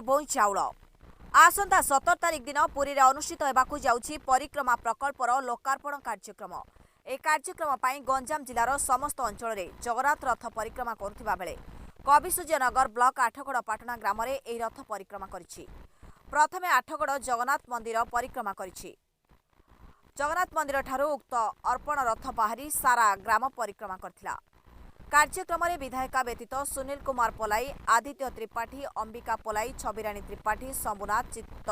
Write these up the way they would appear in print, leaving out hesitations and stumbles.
बोई चाउल आसंता 17 तारिख दिन पुरी रे अनुष्ठित हेबाकु जाउछि परिक्रमा प्रकल्पर लोकार्पण कार्यक्रम। ए कार्यक्रम पई गंजाम जिलार समस्त अंचल रे जगन्नाथ रथ परिक्रमा करुथिबा बेले कविसूर्यनगर ब्लॉक आठगड़ पाटना ग्राम रे ए रथ परिक्रमा करिछि। प्रथमे आठगड़ जगन्नाथ मंदिर परिक्रमा करिछि। जगन्नाथ मंदिर ठारू उक्त अर्पण रथ बाहरी सारा ग्राम परिक्रमा करथिला। कार्यक्रम में विधायिका व्यतीत सुनील कुमार पलाई, आदित्य त्रिपाठी, अंबिका पलाई, छबिराणी त्रिपाठी, शंभुनाथ चित्त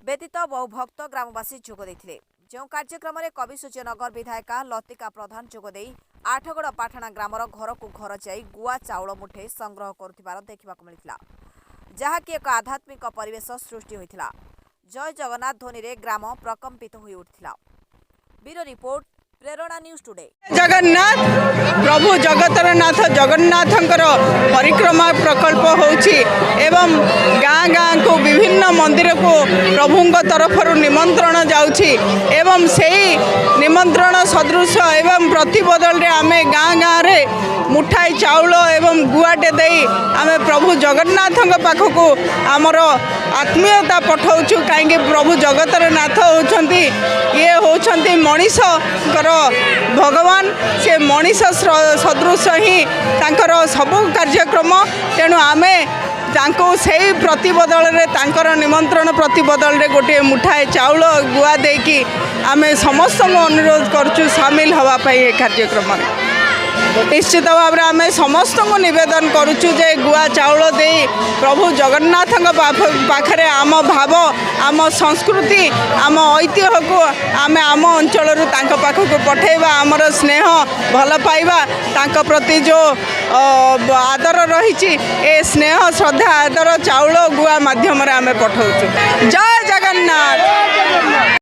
व्यतीत बहु भक्त ग्रामवासी जोग देथिले। जो कार्यक्रम में कविसूर्यनगर विधायिका लतिका प्रधान जोगदे आठगड़ पाटना ग्रामर घर को घर जाई गुआ चाउल मुठे संग्रह करुथिबार देखिबाकु मिलिथिला, जहाँकि एक आध्यात्मिक परिवेश सृष्टि होइथिला। जय जगन्नाथ ध्वनि रे ग्राम प्रकंपित होई उठिथिला। ब्यूरो रिपोर्ट, प्रेरणा न्यूज टुडे। जगन्नाथ प्रभु जगतर नाथ जगन्नाथंकर परिक्रमा प्रकल्प होछि एवं गाँ गाँ को विभिन्न मंदिर को प्रभु तरफ निमंत्रण जाउछि एवं सेही निमंत्रण सदृश एवं प्रतिबदल रे आमे गाँ गाँ रे मुठाई चाउल एवं गुआटे दे आमे प्रभु जगन्नाथ पाखक आमर आत्मीयता पठाउछु। कहीं प्रभु जगतर नाथ होछंती ये होछंती मनीषकर भगवान, से मनीष सदृश ही तांकर सबु कार्यक्रम। तेणु आमे तांको से प्रतिबदल रे तांकर निमंत्रण प्रतिबदल रे गोटे मुठाए चाउल गुआ देकी आमे समस्त अनुरोध करछु शामिल हवा पाई कार्यक्रम। निश्चित भाव में आम समस्त को निवेदन करुचु जे गुआ चाउल दे प्रभु जगन्नाथ पाखरे आम भाव, आम संस्कृति, आम ऐतिह्य को आम आम अंचल पाखक पठेबा, आमर स्नेह भल पाइबा, तांक प्रति जो आदर रही ए स्नेह श्रद्धा आदर चाउल गुआ माध्यम आम पठाऊँ। जय जगन्नाथ।